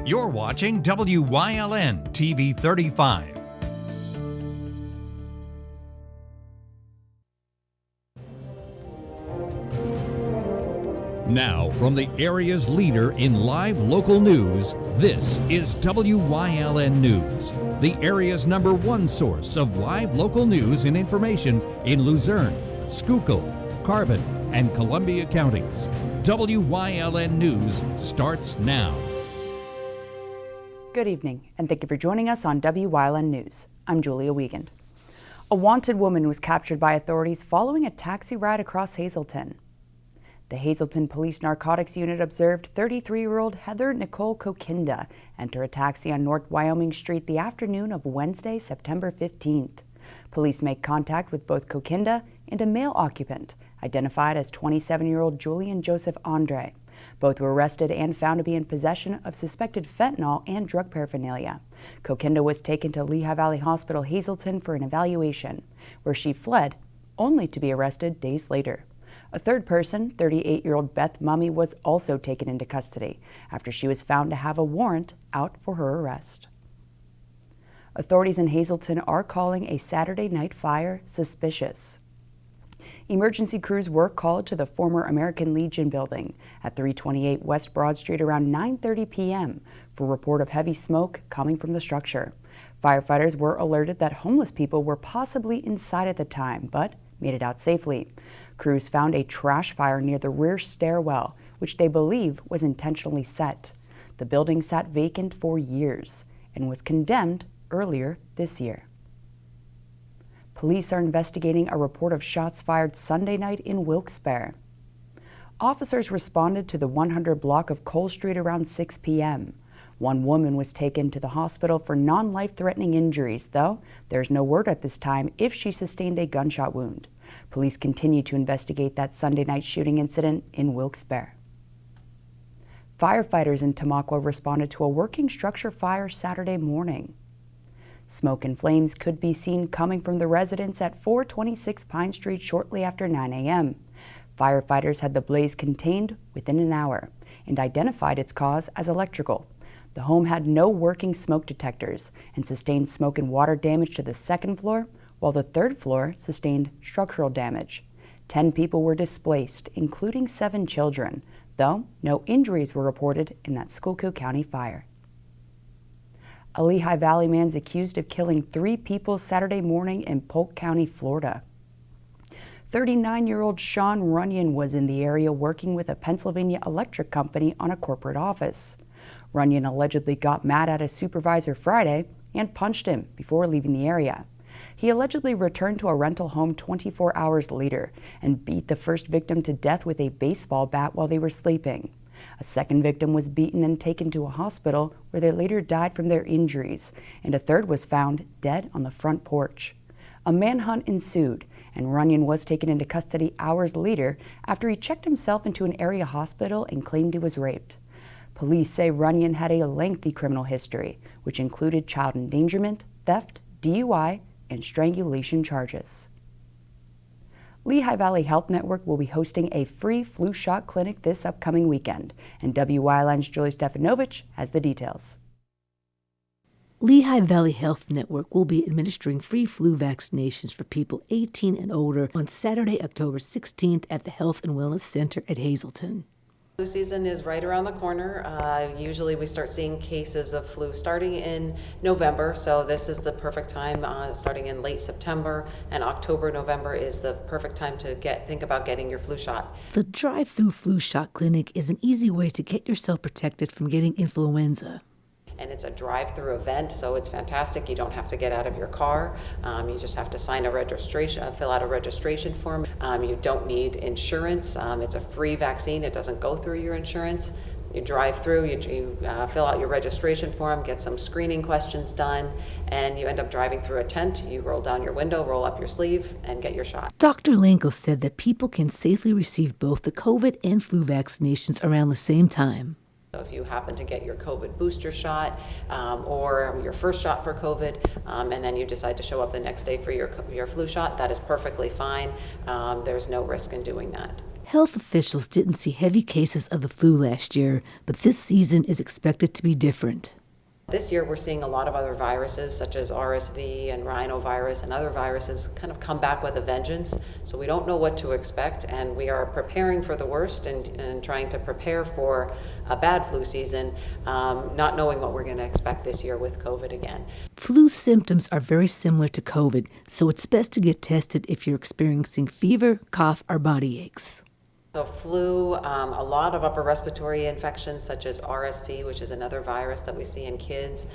You're watching WYLN TV 35. Now, from the area's leader in live local news, this is WYLN News, the area's #1 source of live local news and information in Luzerne, Schuylkill, Carbon, and Columbia counties. WYLN News starts now. Good evening, and thank you for joining us on WYLN News. I'm Julia Wiegand. A wanted woman was captured by authorities following a taxi ride across Hazleton. The Hazleton Police Narcotics Unit observed 33-year-old Heather Nicole Kokinda enter a taxi on North Wyoming Street the afternoon of Wednesday, September 15th. Police made contact with both Kokinda and a male occupant, identified as 27-year-old Julian Joseph Andre. Both were arrested and found to be in possession of suspected fentanyl and drug paraphernalia. Kokinda was taken to Lehigh Valley Hospital, Hazleton for an evaluation, where she fled, only to be arrested days later. A third person, 38-year-old Beth Mummy, was also taken into custody after she was found to have a warrant out for her arrest. Authorities in Hazleton are calling a Saturday night fire suspicious. Emergency crews were called to the former American Legion building at 328 West Broad Street around 9:30 p.m. for a report of heavy smoke coming from the structure. Firefighters were alerted that homeless people were possibly inside at the time, but made it out safely. Crews found a trash fire near the rear stairwell, which they believe was intentionally set. The building sat vacant for years and was condemned earlier this year. Police are investigating a report of shots fired Sunday night in Wilkes-Barre. Officers responded to the 100 block of Cole Street around 6 p.m. One woman was taken to the hospital for non-life-threatening injuries, though there's no word at this time if she sustained a gunshot wound. Police continue to investigate that Sunday night shooting incident in Wilkes-Barre. Firefighters in Tamaqua responded to a working structure fire Saturday morning. Smoke and flames could be seen coming from the residence at 426 Pine Street shortly after 9 a.m. Firefighters had the blaze contained within an hour and identified its cause as electrical. The home had no working smoke detectors and sustained smoke and water damage to the second floor, while the third floor sustained structural damage. 10 people were displaced, including 7 children, though no injuries were reported in that Schuylkill County fire. A Lehigh Valley man's accused of killing 3 people Saturday morning in Polk County, Florida. 39-year-old Sean Runyon was in the area working with a Pennsylvania electric company on a corporate office. Runyon allegedly got mad at his supervisor Friday and punched him before leaving the area. He allegedly returned to a rental home 24 hours later and beat the first victim to death with a baseball bat while they were sleeping. A second victim was beaten and taken to a hospital where they later died from their injuries, and a third was found dead on the front porch. A manhunt ensued, and Runyon was taken into custody hours later after he checked himself into an area hospital and claimed he was raped. Police say Runyon had a lengthy criminal history, which included child endangerment, theft, DUI, and strangulation charges. Lehigh Valley Health Network will be hosting a free flu shot clinic this upcoming weekend, and WYLN's Julie Stefanovich has the details. Lehigh Valley Health Network will be administering free flu vaccinations for people 18 and older on Saturday, October 16th at the Health and Wellness Center at Hazleton. Flu season is right around the corner. Usually we start seeing cases of flu starting in November, so this is the perfect time, starting in late September, and October, November is the perfect time to think about getting your flu shot. The drive-through flu shot clinic is an easy way to get yourself protected from getting influenza. And it's a drive-through event, so it's fantastic. You don't have to get out of your car. You just have to sign a registration, fill out a registration form. You don't need insurance. It's a free vaccine. It doesn't go through your insurance. You drive through, you fill out your registration form, get some screening questions done, and you end up driving through a tent. You roll down your window, roll up your sleeve, and get your shot. Dr. Lanko said that people can safely receive both the COVID and flu vaccinations around the same time. So if you happen to get your COVID booster shot or your first shot for COVID, and then you decide to show up the next day for your flu shot, that is perfectly fine. There's no risk in doing that. Health officials didn't see heavy cases of the flu last year, but this season is expected to be different. This year we're seeing a lot of other viruses such as RSV and rhinovirus and other viruses kind of come back with a vengeance. So we don't know what to expect, and we are preparing for the worst and trying to prepare for a bad flu season, not knowing what we're going to expect this year with COVID again. Flu symptoms are very similar to COVID, so it's best to get tested if you're experiencing fever, cough, or body aches. So flu, a lot of upper respiratory infections such as RSV, which is another virus that we see in kids,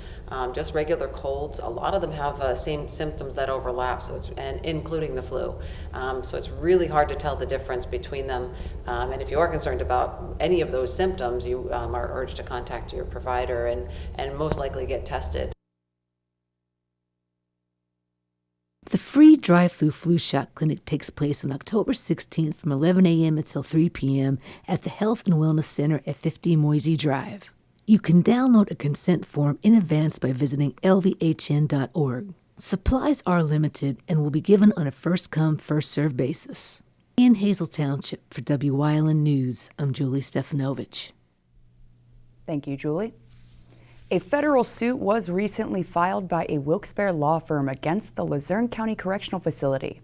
just regular colds. A lot of them have same symptoms that overlap, and including the flu. So it's really hard to tell the difference between them. And if you are concerned about any of those symptoms, you are urged to contact your provider and most likely get tested. The free drive-through flu shot clinic takes place on October 16th from 11 a.m. until 3 p.m. at the Health and Wellness Center at 50 Moisey Drive. You can download a consent form in advance by visiting lvhn.org. Supplies are limited and will be given on a first-come, first-served basis. In Hazel Township for Wyln News, I'm Julie Stefanovich. Thank you, Julie. A federal suit was recently filed by a Wilkes-Barre law firm against the Luzerne County Correctional Facility.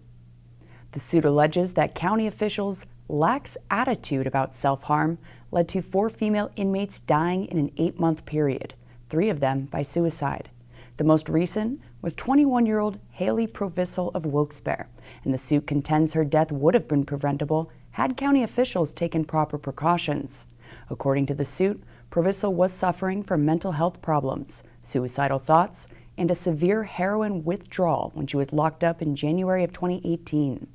The suit alleges that county officials' lax attitude about self-harm led to 4 female inmates dying in an 8-month period, 3 of them by suicide. The most recent was 21-year-old Haley Provisal of Wilkes-Barre, and the suit contends her death would have been preventable had county officials taken proper precautions. According to the suit, Provisal was suffering from mental health problems, suicidal thoughts, and a severe heroin withdrawal when she was locked up in January of 2018.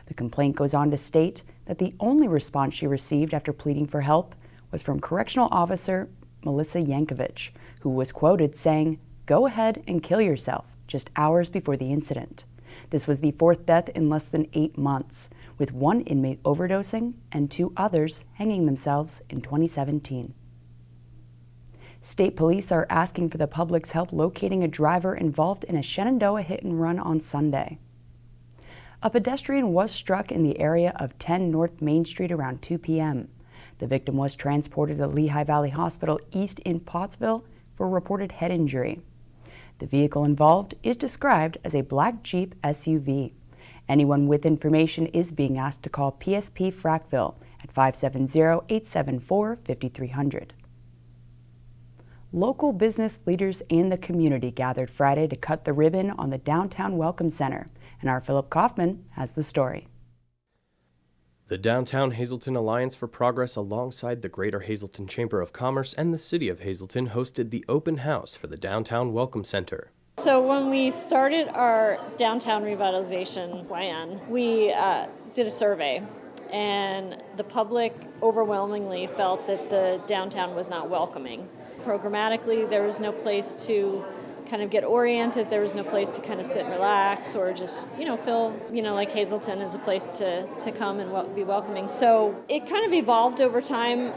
The complaint goes on to state that the only response she received after pleading for help was from Correctional Officer Melissa Yankovich, who was quoted saying, "Go ahead and kill yourself," just hours before the incident. This was the 4th death in less than 8 months, with 1 inmate overdosing and 2 others hanging themselves in 2017. State police are asking for the public's help locating a driver involved in a Shenandoah hit-and-run on Sunday. A pedestrian was struck in the area of 10 North Main Street around 2 p.m. The victim was transported to Lehigh Valley Hospital East in Pottsville for reported head injury. The vehicle involved is described as a black Jeep SUV. Anyone with information is being asked to call PSP Frackville at 570-874-5300. Local business leaders and the community gathered Friday to cut the ribbon on the Downtown Welcome Center, and our Philip Kaufman has the story. The Downtown Hazleton Alliance for Progress, alongside the Greater Hazleton Chamber of Commerce and the City of Hazleton, hosted the open house for the Downtown Welcome Center. So when we started our downtown revitalization plan, we did a survey, and the public overwhelmingly felt that the downtown was not welcoming. Programmatically, there was no place to kind of get oriented. There was no place to kind of sit and relax or just, feel, like Hazleton is a place to come and be welcoming. So it kind of evolved over time.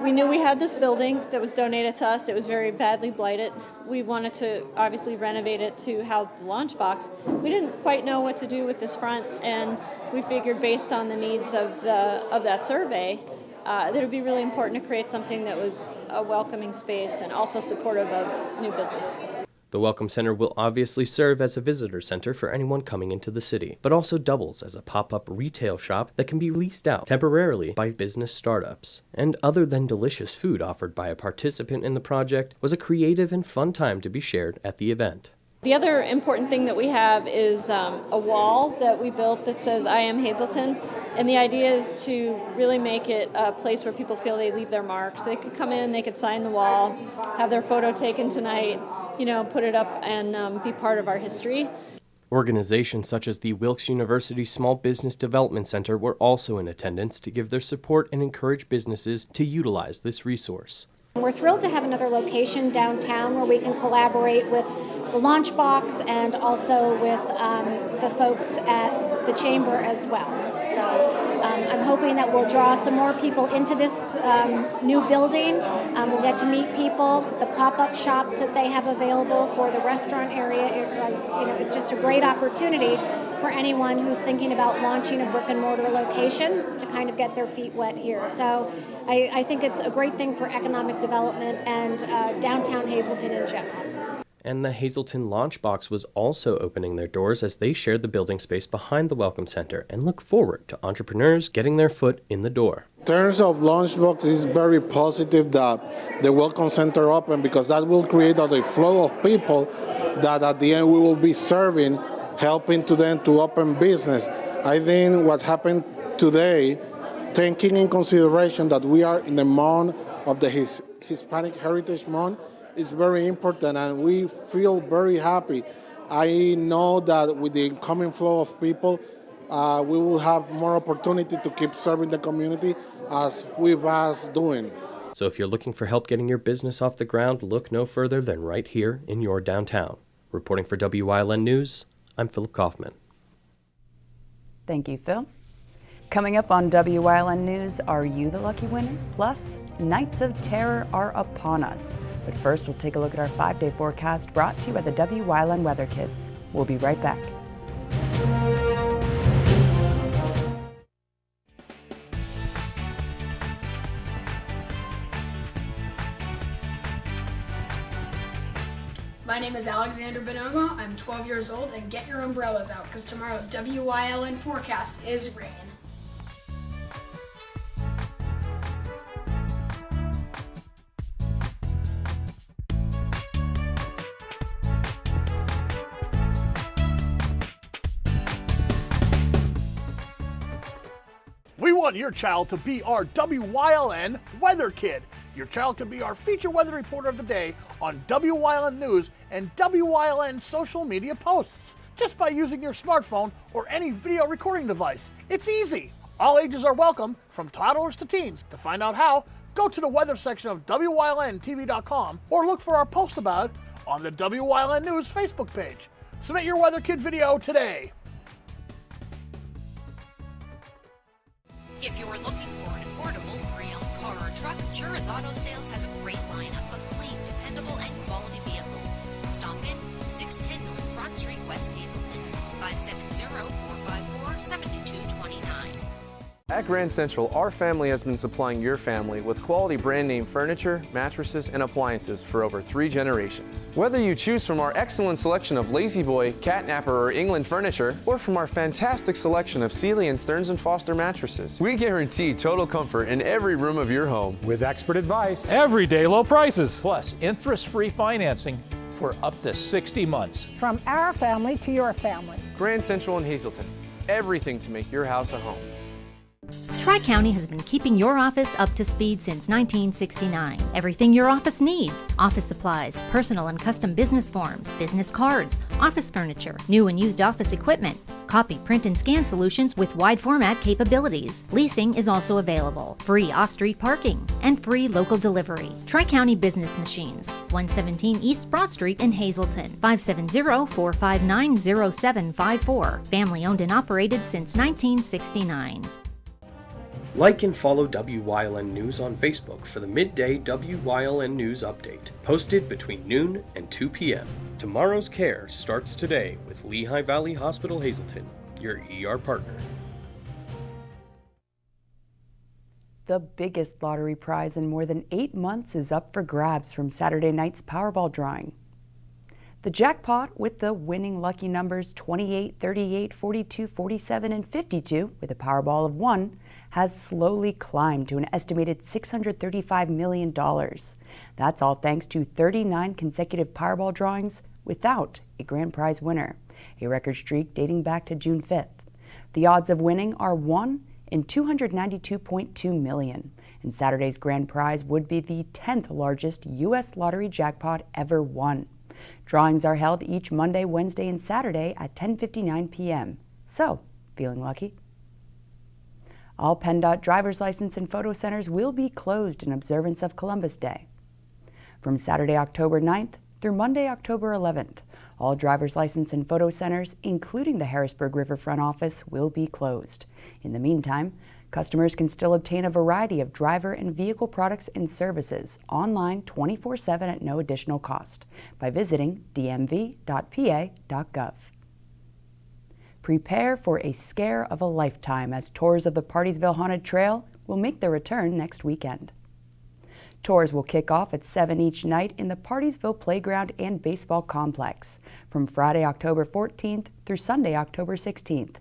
We knew we had this building that was donated to us. It was very badly blighted. We wanted to obviously renovate it to house the launch box. We didn't quite know what to do with this front, and we figured based on the needs of that survey, that it would be really important to create something that was a welcoming space and also supportive of new businesses. The Welcome Center will obviously serve as a visitor center for anyone coming into the city, but also doubles as a pop-up retail shop that can be leased out temporarily by business startups. And other than delicious food offered by a participant in the project, was a creative and fun time to be shared at the event. The other important thing that we have is a wall that we built that says, "I am Hazleton," and the idea is to really make it a place where people feel they leave their marks. They could come in, they could sign the wall, have their photo taken tonight, put it up and be part of our history. Organizations such as the Wilkes University Small Business Development Center were also in attendance to give their support and encourage businesses to utilize this resource. We're thrilled to have another location downtown where we can collaborate with the launch box and also with the folks at the chamber as well. So I'm hoping that we'll draw some more people into this new building. We'll get to meet people, the pop-up shops that they have available for the restaurant area. It's just a great opportunity for anyone who's thinking about launching a brick and mortar location to kind of get their feet wet here. So I think it's a great thing for economic development and downtown Hazleton in general. And the Hazleton Launchbox was also opening their doors as they shared the building space behind the Welcome Center and look forward to entrepreneurs getting their foot in the door. In terms of Launchbox, it's very positive that the Welcome Center opened because that will create a flow of people that at the end we will be serving, helping to them to open business. I think what happened today, taking in consideration that we are in the month of the Hispanic Heritage Month, is very important, and we feel very happy. I know that with the incoming flow of people, we will have more opportunity to keep serving the community as we've been doing. So if you're looking for help getting your business off the ground, look no further than right here in your downtown. Reporting for WYLN News, I'm Philip Kaufman. Thank you, Phil. Coming up on WYLN News, are you the lucky winner? Plus, nights of terror are upon us. But first, we'll take a look at our 5-day forecast brought to you by the WYLN Weather Kids. We'll be right back. My name is Alexander Bonoma. I'm 12 years old, and get your umbrellas out because tomorrow's WYLN forecast is rain. We want your child to be our WYLN Weather Kid. Your child can be our feature weather reporter of the day on WYLN News and WYLN social media posts just by using your smartphone or any video recording device. It's easy. All ages are welcome, from toddlers to teens. To find out how, go to the weather section of WYLNTV.com or look for our post about it on the WYLN News Facebook page. Submit your Weather Kid video today. If you're looking for an affordable pre-owned car or truck, Chura's Auto Sales has a great lineup of clean, dependable, and quality vehicles. Stop in 610 North Broad Street, West Hazleton, 570-454-7229. At Grand Central, our family has been supplying your family with quality brand name furniture, mattresses, and appliances for over 3 generations. Whether you choose from our excellent selection of Lazy Boy, Catnapper, or England furniture, or from our fantastic selection of Sealy and Stearns & Foster mattresses, we guarantee total comfort in every room of your home. With expert advice, everyday low prices, plus interest-free financing for up to 60 months. From our family to your family. Grand Central in Hazleton. Everything to make your house a home. Tri-County has been keeping your office up to speed since 1969. Everything your office needs: office supplies, personal and custom business forms, business cards, office furniture, new and used office equipment, copy, print, and scan solutions with wide format capabilities. Leasing is also available, free off-street parking, and free local delivery. Tri-County Business Machines, 117 East Broad Street in Hazleton, 570-459-0754. Family owned and operated since 1969. Like and follow WYLN News on Facebook for the midday WYLN News update, posted between noon and 2 p.m. Tomorrow's care starts today with Lehigh Valley Hospital Hazleton, your ER partner. The biggest lottery prize in more than 8 months is up for grabs from Saturday night's Powerball drawing. The jackpot, with the winning lucky numbers 28, 38, 42, 47, and 52, with a Powerball of 1, has slowly climbed to an estimated $635 million. That's all thanks to 39 consecutive Powerball drawings without a grand prize winner, a record streak dating back to June 5th. The odds of winning are 1 in 292.2 million, and Saturday's grand prize would be the 10th largest U.S. lottery jackpot ever won. Drawings are held each Monday, Wednesday, and Saturday at 10:59 p.m. So, feeling lucky? All PennDOT driver's license and photo centers will be closed in observance of Columbus Day. From Saturday, October 9th through Monday, October 11th, all driver's license and photo centers, including the Harrisburg Riverfront office, will be closed. In the meantime, customers can still obtain a variety of driver and vehicle products and services online 24/7 at no additional cost by visiting dmv.pa.gov. Prepare for a scare of a lifetime as tours of the Partysville Haunted Trail will make their return next weekend. Tours will kick off at 7 each night in the Partysville Playground and Baseball Complex from Friday, October 14th through Sunday, October 16th.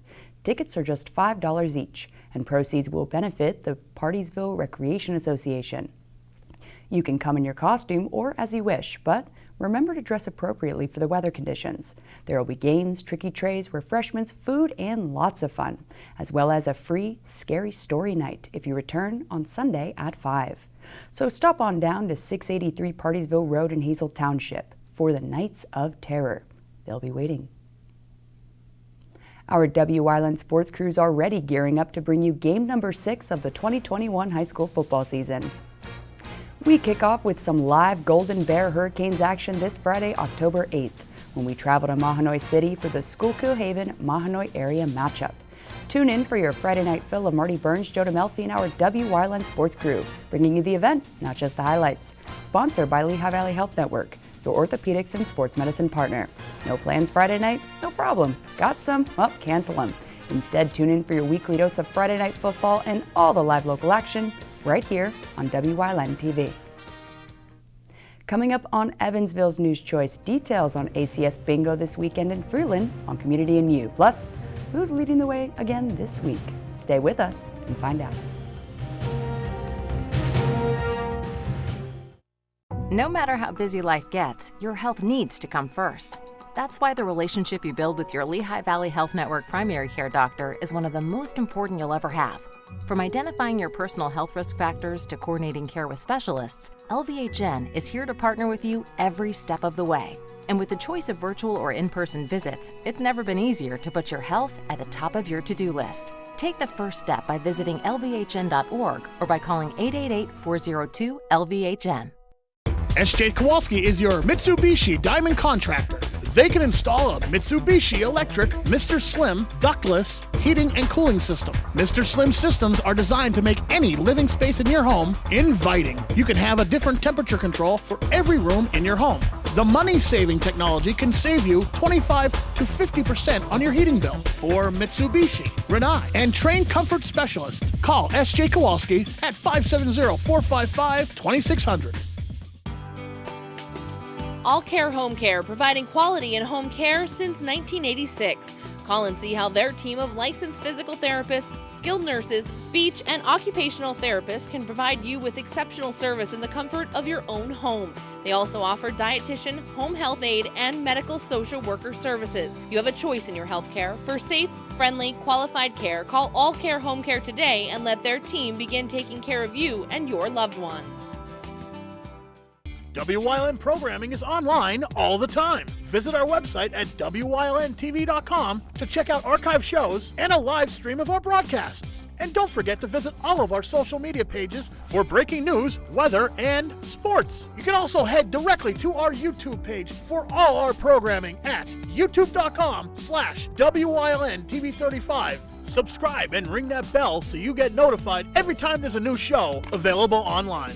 Tickets are just $5 each, and proceeds will benefit the Partysville Recreation Association. You can come in your costume or as you wish, but remember to dress appropriately for the weather conditions. There will be games, tricky trays, refreshments, food, and lots of fun, as well as a free Scary Story Night if you return on Sunday at 5. So stop on down to 683 Partysville Road in Hazel Township for the Nights of Terror. They'll be waiting. Our Wyln sports crews are already gearing up to bring you game number 6 of the 2021 high school football season. We kick off with some live Golden Bear Hurricanes action this Friday, October 8th, when we travel to Mahanoy City for the Schuylkill Haven-Mahanoy area matchup. Tune in for your Friday night fill of Marty Burns, Joe DeMelfi, and our Wyln sports crew, bringing you the event, not just the highlights. Sponsored by Lehigh Valley Health Network, your orthopedics and sports medicine partner. No plans Friday night? No problem. Got some? Well, cancel them. Instead, tune in for your weekly dose of Friday night football and all the live local action right here on Wyln TV. Coming up on Evansville's News Choice, details on ACS Bingo this weekend in Freeland on Community and You. Plus, who's leading the way again this week? Stay with us and find out. No matter how busy life gets, your health needs to come first. That's why the relationship you build with your Lehigh Valley Health Network primary care doctor is one of the most important you'll ever have. From identifying your personal health risk factors to coordinating care with specialists, LVHN is here to partner with you every step of the way. And with the choice of virtual or in-person visits, it's never been easier to put your health at the top of your to-do list. Take the first step by visiting lvhn.org or by calling 888-402-LVHN. SJ Kowalski is your Mitsubishi Diamond Contractor. They can install a Mitsubishi electric Mr. Slim ductless heating and cooling system. Mr. Slim systems are designed to make any living space in your home inviting. You can have a different temperature control for every room in your home. The money-saving technology can save you 25 to 50% on your heating bill. For Mitsubishi, Renai, and trained comfort specialists, call SJ Kowalski at 570-455-2600. All Care Home Care, providing quality in home care since 1986. Call and see how their team of licensed physical therapists, skilled nurses, speech, and occupational therapists can provide you with exceptional service in the comfort of your own home. They also offer dietitian, home health aide, and medical social worker services. You have a choice in your health care. For safe, friendly, qualified care, call All Care Home Care today and let their team begin taking care of you and your loved ones. Wyln programming is online all the time. Visit our website at wylntv.com to check out archive shows and a live stream of our broadcasts. And don't forget to visit all of our social media pages for breaking news, weather, and sports. You can also head directly to our YouTube page for all our programming at youtube.com/WYLNTV35. Subscribe and ring that bell so you get notified every time there's a new show available online.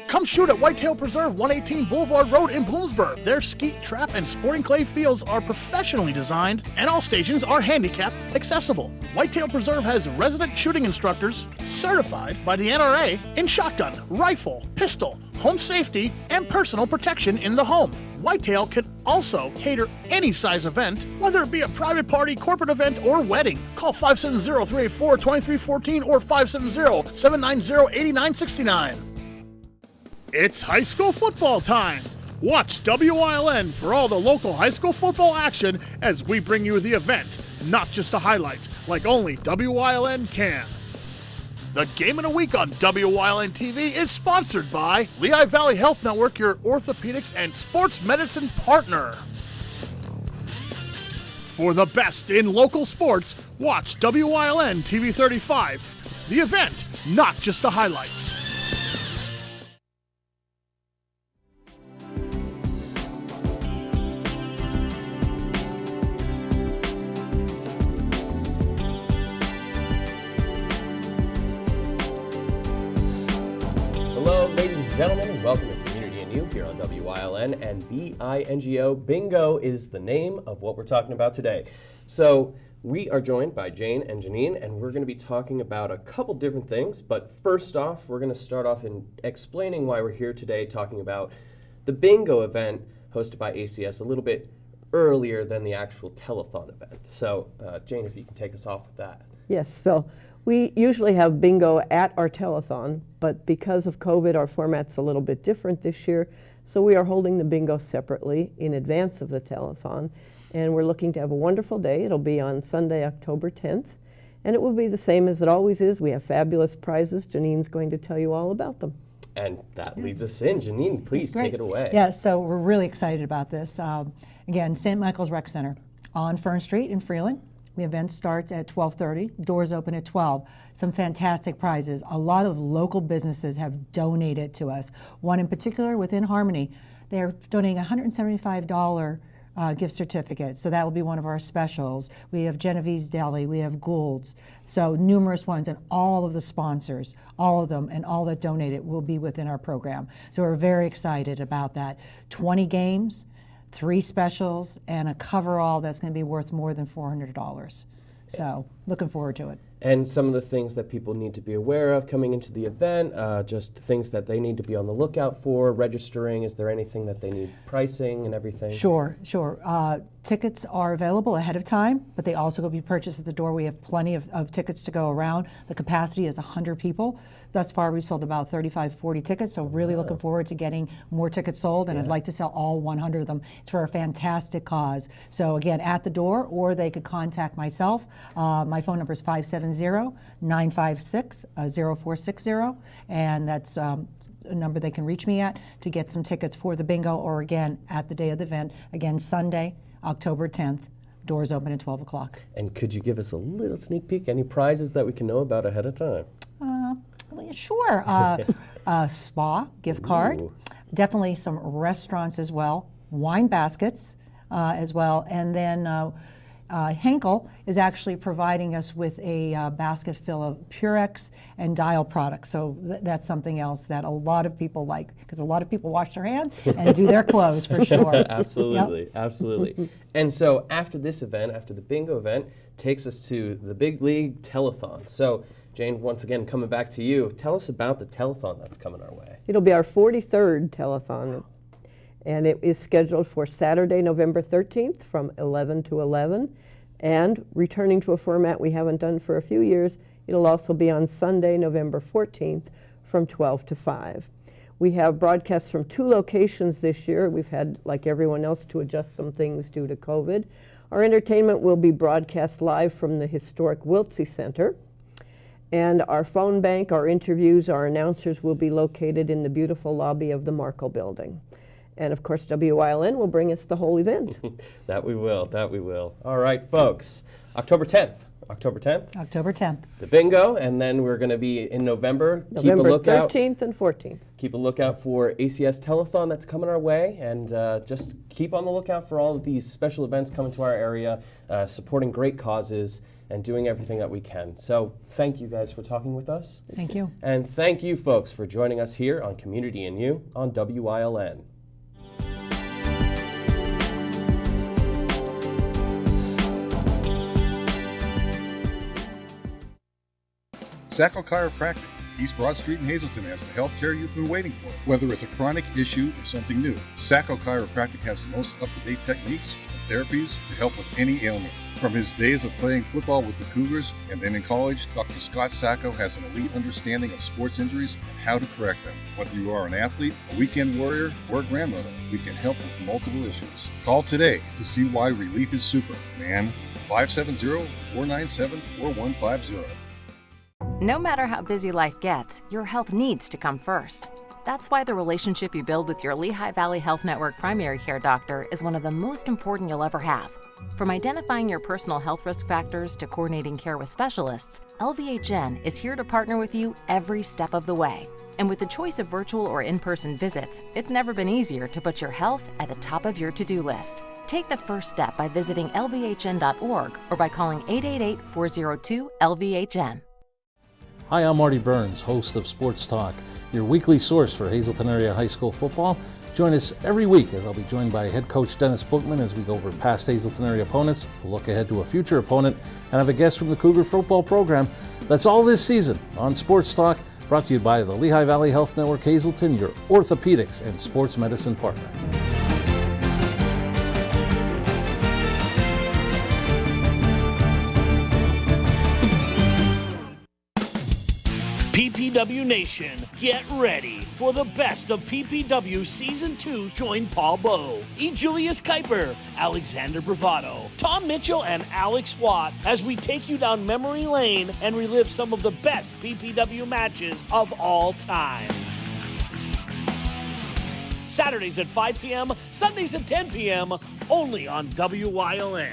Come shoot at Whitetail Preserve, 118 Boulevard Road in Bloomsburg. Their skeet, trap, and sporting clay fields are professionally designed, and all stations are handicap accessible. Whitetail Preserve has resident shooting instructors certified by the NRA in shotgun, rifle, pistol, home safety, and personal protection in the home. Whitetail can also cater any size event, whether it be a private party, corporate event, or wedding. Call 570-384-2314 or 570-790-8969. It's high school football time. Watch WYLN for all the local high school football action as we bring you the event, not just the highlights, like only WYLN can. The Game of the Week on WYLN TV is sponsored by Lehigh Valley Health Network, your orthopedics and sports medicine partner. For the best in local sports, watch WYLN TV 35. The event, not just the highlights. Hello, ladies and gentlemen, and welcome to Community and You here on WYLN, and BINGO. Bingo is the name of what we're talking about today. So we are joined by Jane and Janine, and we're going to be talking about a couple different things. But first off, we're going to start off in explaining why we're here today, talking about the bingo event hosted by ACS a little bit earlier than the actual telethon event. So Jane, if you can take us off with that. Yes, Phil. We usually have bingo at our telethon, but because of COVID, our format's a little bit different this year. So we are holding the bingo separately in advance of the telethon. And we're looking to have a wonderful day. It'll be on Sunday, October 10th. And it will be the same as it always is. We have fabulous prizes. Janine's going to tell you all about them. And that leads us in. Janine, please take it away. Yeah, so we're really excited about this. Again, St. Michael's Rec Center on Fern Street in Freeland. The event starts at 12:30, doors open at 12. Some fantastic prizes. A lot of local businesses have donated to us. One in particular within Harmony, they're donating a $175 gift certificate, so that will be one of our specials. We have Genevieve's Deli, we have Gould's, so numerous ones, and all of the sponsors, all of them, and all that donated will be within our program. So we're very excited about that. 20 games, 3 specials, and a coverall that's going to be worth more than $400. So looking forward to it. And some of the things that people need to be aware of coming into the event, just things that they need to be on the lookout for, registering, is there anything that they need, pricing and everything? Sure. Tickets are available ahead of time, but they also go be purchased at the door. We have plenty of tickets to go around. The capacity is 100 people. Thus far, we sold about 35, 40 tickets, so really looking forward to getting more tickets sold, and I'd like to sell all 100 of them. It's for a fantastic cause. So again, at the door, or they could contact myself. My phone number is 570-956-0460, and that's a number they can reach me at to get some tickets for the bingo, or again, at the day of the event. Again, Sunday, October 10th. Doors open at 12 o'clock. And could you give us a little sneak peek? Any prizes that we can know about ahead of time? Sure. Spa gift card. Definitely some restaurants as well. Wine baskets as well. And then Henkel is actually providing us with a basket full of Purex and Dial products. So that's something else that a lot of people like, because a lot of people wash their hands and do their clothes for sure. Absolutely, Yep. Absolutely. And so after this event, after the bingo event, takes us to the Big League Telethon. So Jane, once again, coming back to you, tell us about the telethon that's coming our way. It'll be our 43rd telethon, and it is scheduled for Saturday, November 13th from 11 to 11, and returning to a format we haven't done for a few years, it'll also be on Sunday, November 14th from 12 to 5. We have broadcasts from 2 locations this year. We've had, like everyone else, to adjust some things due to COVID. Our entertainment will be broadcast live from the historic Wilkes-Barre Center. And our phone bank, our interviews, our announcers will be located in the beautiful lobby of the Markle Building. And of course, WYLN will bring us the whole event. That we will. All right, folks, October 10th. October 10th. The bingo, and then we're going to be in November. November keep a lookout. 13th and 14th. Keep a lookout for ACS Telethon that's coming our way, and just keep on the lookout for all of these special events coming to our area, supporting great causes, and doing everything that we can. So thank you guys for talking with us. Thank you. And thank you folks for joining us here on Community and You on WYLN. Sacco Chiropractic, East Broad Street in Hazleton has the healthcare you've been waiting for. Whether it's a chronic issue or something new, Sacco Chiropractic has the most up-to-date techniques and therapies to help with any ailment. From his days of playing football with the Cougars and then in college, Dr. Scott Sacco has an elite understanding of sports injuries and how to correct them. Whether you are an athlete, a weekend warrior, or a grandmother, we can help with multiple issues. Call today to see why relief is super, man. 570-497-4150. No matter how busy life gets, your health needs to come first. That's why the relationship you build with your Lehigh Valley Health Network primary care doctor is one of the most important you'll ever have. From identifying your personal health risk factors to coordinating care with specialists, LVHN is here to partner with you every step of the way. And with the choice of virtual or in-person visits, it's never been easier to put your health at the top of your to-do list. Take the first step by visiting lvhn.org or by calling 888-402-LVHN. Hi, I'm Marty Burns, host of Sports Talk. your weekly source for Hazleton area high school football. Join us every week as I'll be joined by head coach Dennis Bookman as we go over past Hazleton area opponents, we'll look ahead to a future opponent, and have a guest from the Cougar football program. That's all this season on Sports Talk, brought to you by the Lehigh Valley Health Network Hazleton, your orthopedics and sports medicine partner. PPW Nation, get ready for the best of PPW Season 2. Join Paul Bowe, E. Julius Kuiper, Alexander Bravado, Tom Mitchell, and Alex Watt as we take you down memory lane and relive some of the best PPW matches of all time. Saturdays at 5 p.m., Sundays at 10 p.m., only on WYLN.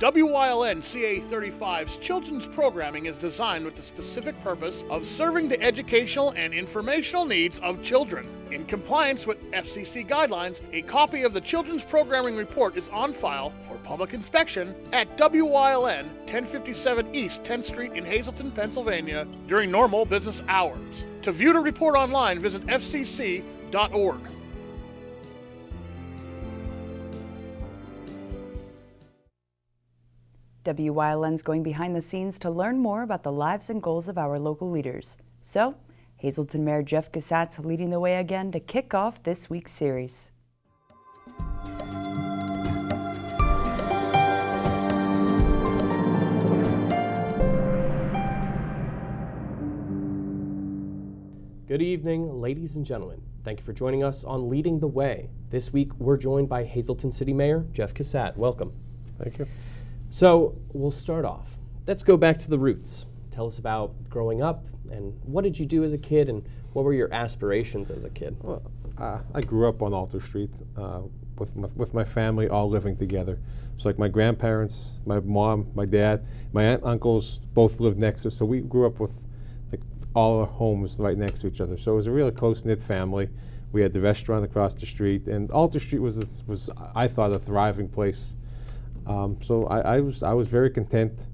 WYLN CA35's children's programming is designed with the specific purpose of serving the educational and informational needs of children. In compliance with FCC guidelines, a copy of the Children's Programming Report is on file for public inspection at WYLN 1057 East 10th Street in Hazleton, Pennsylvania during normal business hours. To view the report online, visit fcc.org. WYLN's going behind the scenes to learn more about the lives and goals of our local leaders. So, Hazleton Mayor Jeff Cassatt's leading the way again to kick off this week's series. Good evening, ladies and gentlemen. Thank you for joining us on Leading the Way. This week, we're joined by Hazleton City Mayor Jeff Cassatt. Welcome. Thank you. So we'll start off. Let's go back to the roots. Tell us about growing up and what did you do as a kid and what were your aspirations as a kid? Well, I grew up on Alter Street with my family all living together. So like my grandparents, my mom, my dad, my aunt, uncles both lived next to us. So we grew up with like all our homes right next to each other. So it was a really close-knit family. We had the restaurant across the street, and Alter Street was I thought, a thriving place. So I was very content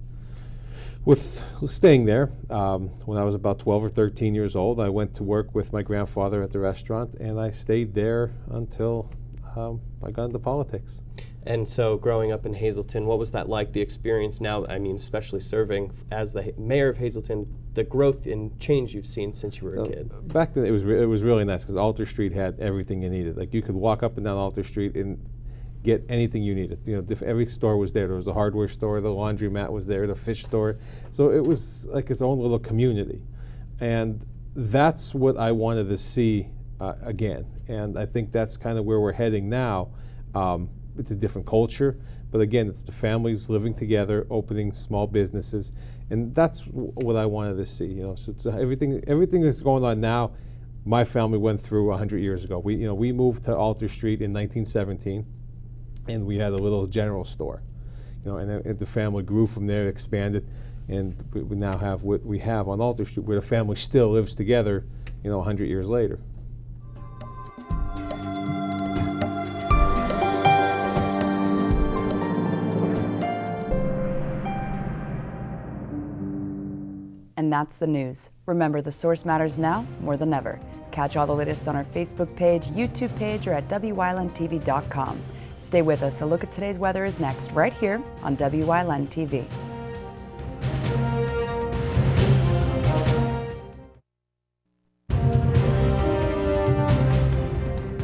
with staying there. When I was about 12 or 13 years old, I went to work with my grandfather at the restaurant, and I stayed there until I got into politics. And so growing up in Hazleton, what was that like, the experience now, I mean, especially serving as the mayor of Hazleton, the growth and change you've seen since you were a kid? Back then it was really nice because Alter Street had everything you needed. Like you could walk up and down Alter Street and get anything you needed. You know, every store was there. There was the hardware store, the laundromat was there, the fish store. So it was like its own little community. And that's what I wanted to see again. And I think that's kind of where we're heading now. It's a different culture, but again, it's the families living together, opening small businesses, and that's what I wanted to see. You know, so it's, everything that's going on now, my family went through 100 years ago. We moved to Alter Street in 1917. And we had a little general store, you know, and the family grew from there, expanded, and we now have what we have on Alter Street, where the family still lives together, you know, 100 years later. And that's the news. Remember, the source matters now more than ever. Catch all the latest on our Facebook page, YouTube page, or at WYLNTV.com. Stay with us. A look at today's weather is next, right here on WYLN TV.